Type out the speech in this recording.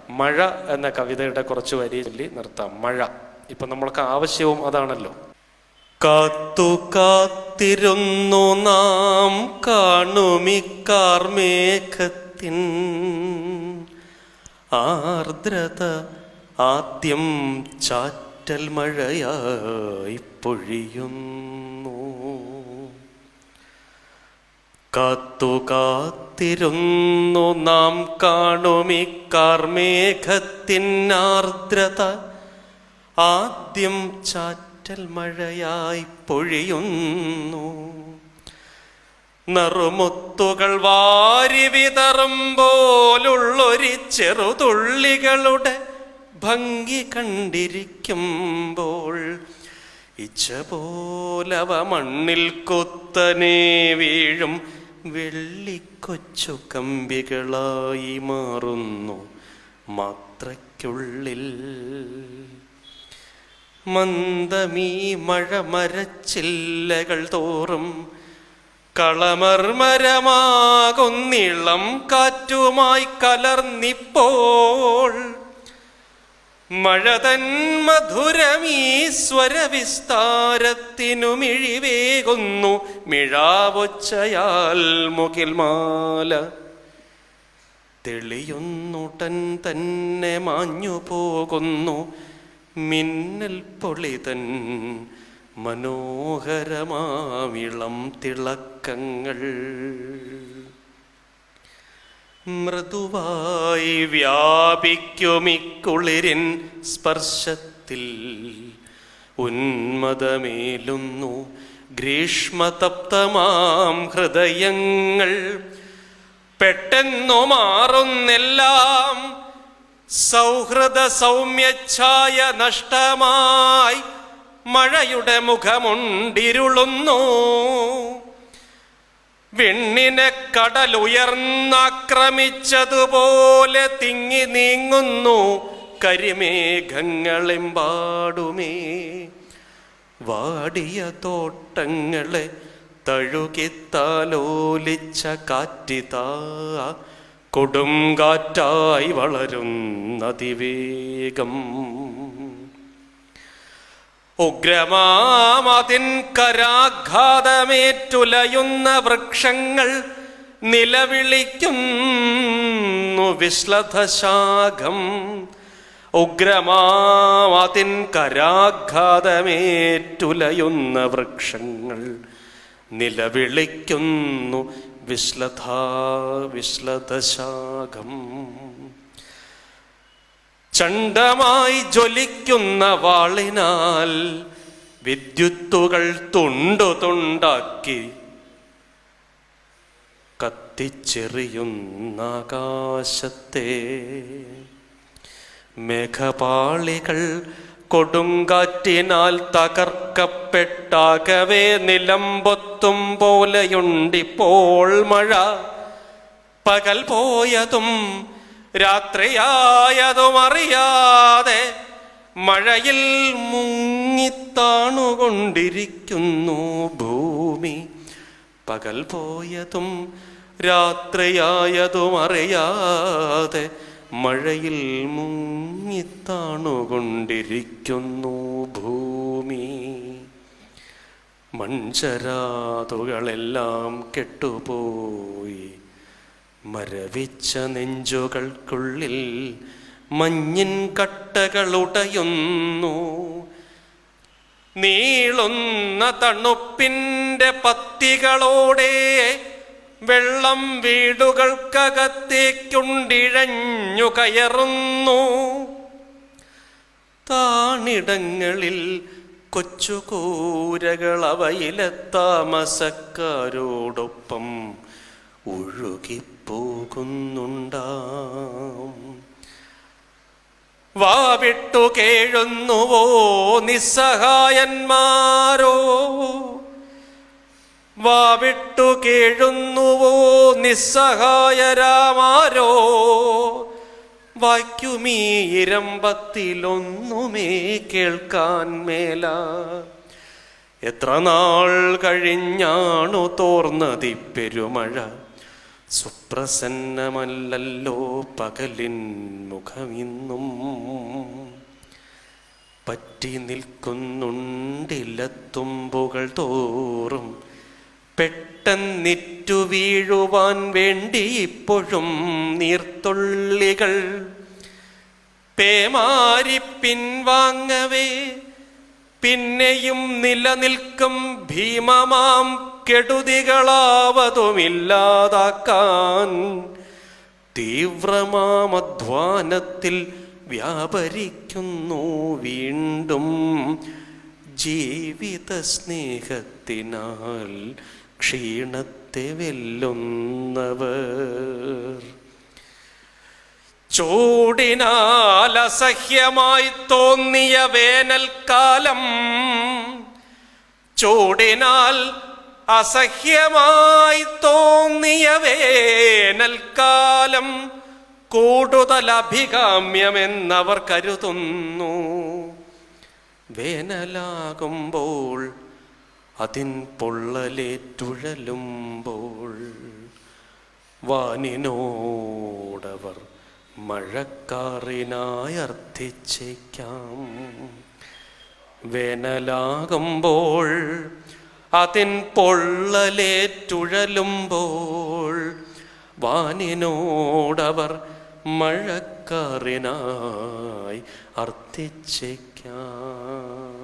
മഴ എന്ന കവിതയുടെ കുറച്ച് വരി ചൊല്ലി നിർത്താം. മഴ ഇപ്പം നമ്മൾക്ക് ആവശ്യവും അതാണല്ലോ. കാത്തു കാത്തിരുന്നു നാം കാണുമിക്കാർമേഘത്തിൻ ആർദ്രത ആദ്യം ചാറ്റൽ മഴയായി പൊഴിയുന്നു. കാത്തു കാത്തിരുന്നു നാം കാണുമിക്കാർമേഘത്തിൻ ആർദ്രത ആദ്യം ചാറ്റൽ മഴയായി പൊഴിയുന്നു. നറുമുത്തുകൾ വാരി വിതറുമ്പോലുള്ളൊരു ചെറുതുള്ളികളുടെ ഭംഗി കണ്ടിരിക്കുമ്പോൾ ഇച്ഛ പോലവ മണ്ണിൽ കുത്തനെ വീഴും വെള്ളിക്കൊച്ചു കമ്പികളായി മാറുന്നു മാത്രയ്ക്കുള്ളിൽ. മന്ദമീ മഴ മരച്ചില്ലകൾ തോറും കളമർമരമാകുന്നിളം കാറ്റുമായി കലർന്നിപ്പോൾ മഴതൻ മധുരമീശ്വരവിസ്താരത്തിനു മിഴിവേകുന്നു മിഴാവൊച്ചയാൽ മുകിൽമാല തെളിയുന്നുടൻ തന്നെ മാഞ്ഞു പോകുന്നു മിന്നൽ പൊളിതൻ മനോഹരമാവിളം തിളക്കങ്ങൾ. മൃദുവായി വ്യാപിക്കുമിക്കുളിരിൻ സ്പർശത്തിൽ ഉന്മദമേലുന്നു ഗ്രീഷ്മതപ്തമാം ഹൃദയങ്ങൾ. പെട്ടെന്നു മാറുന്നെല്ലാം സൗഹൃദ സൗമ്യഛായ നഷ്ടമായി മഴയുടെ മുഖമുണ്ടിരുളുന്നു. വിണ്ണിനെ കടലുയർന്നാക്രമിച്ചതുപോലെ തിങ്ങി നീങ്ങുന്നു കരിമേഘങ്ങളെമ്പാടുമേ. വാടിയ തോട്ടങ്ങളെ തഴുകിത്താലോലിച്ച കാറ്റിതാ കൊടുങ്കാറ്റായി വളരുന്നതിവേഗം. ഉഗ്രമാമതിൻ കരാഘാതമേറ്റുലയുന്ന വൃക്ഷങ്ങൾ നിലവിളിക്കുന്നു വിശ്ലഥശാഖം. ഉഗ്രമാമതിൻ കരാഘാതമേറ്റുലയുന്ന വൃക്ഷങ്ങൾ നിലവിളിക്കുന്നു വിശ്ലഥശാഖം. ചണ്ഡമായി ജ്വലിക്കുന്ന വാളിനാൽ വിദ്യുത്തുകൾ തുണ്ടു തുണ്ടാക്കി കത്തിച്ചെറിയുന്ന ആകാശത്തെ മേഘപാളികൾ കൊടുങ്കാറ്റിനാൽ തകർക്കപ്പെട്ടാകവേ നിലംപൊത്തും പോലെയുണ്ടിപ്പോൾ മഴ. പകൽ പോയതും രാത്രിയായതുമറിയാതെ മഴയിൽ മുങ്ങിത്താണുകൊണ്ടിരിക്കുന്നു ഭൂമി. പകൽ പോയതും രാത്രിയായതുമറിയാതെ മഴയിൽ മുങ്ങിത്താണുകൊണ്ടിരിക്കുന്നു ഭൂമി. മൺചരാതുകളെല്ലാം കെട്ടുപോയി മരവിച്ച നെഞ്ചുകൾക്കുള്ളിൽ മഞ്ഞിൻ കട്ടകളുടയുന്നു. നീളുന്ന തണുപ്പിൻ്റെ പത്തികളോടെ വെള്ളം വീടുകൾക്കകത്തേക്കുണ്ടിഴഞ്ഞു കയറുന്നു. താണിടങ്ങളിൽ കൊച്ചുകൂരകൾ അവയിലെ താമസക്കാരോടൊപ്പം ഒഴുകിപ്പോകുന്നുണ്ടാം. വാവിട്ടു കേഴുന്നുവോ നിസ്സഹായന്മാരോ, വാവിട്ടു കേഴുന്നുവോ നിസ്സഹായരാമാരോ. വായിക്കുമീ ഇരമ്പത്തിലൊന്നുമേ കേൾക്കാൻ മേല. എത്ര നാൾ കഴിഞ്ഞാണു തോർന്നതി പെരുമഴ, സുപ്രസന്നമല്ലല്ലോ പകലിൻ മുഖമിന്നും, പറ്റി നിൽക്കുന്നുണ്ടിലത്തുമ്പുകൾ തോറും, പെട്ടെന്നിറ്റു വീഴുവാൻ വേണ്ടി ഇപ്പോഴും നീർത്തുള്ളികൾ. പേമാരി പിൻവാങ്ങവേ പിന്നെയും നിലനിൽക്കും ഭീമമാം കെടുതികളാവതുമില്ലാതാക്കാൻ, തീവ്രമാമധ്വാനത്തിൽ വ്യാപരിക്കുന്നു വീണ്ടും ജീവിത സ്നേഹത്തിനാൽ ക്ഷീണത്തെ വെല്ലുന്നവർ. ചൂടിനാൽ അസഹ്യമായി തോന്നിയ വേനൽക്കാലം, ചൂടിനാൽ അസഹ്യമായി തോന്നിയ വേനൽക്കാലം കൂടുതൽ അഭികാമ്യമെന്നവർ കരുതുന്നു. വേനലാകുമ്പോൾ അതിൻ പൊള്ളലേറ്റുഴലുമ്പോൾ, വാനിനോടവർ മഴക്കാറിനായി അർത്ഥിച്ചേക്കാം. വേനലാകുമ്പോൾ അതിൻ പൊള്ളലേറ്റുഴലുമ്പോൾ, വാനിനോടവർ മഴക്കാറിനായി അർത്ഥിച്ചേക്കാം.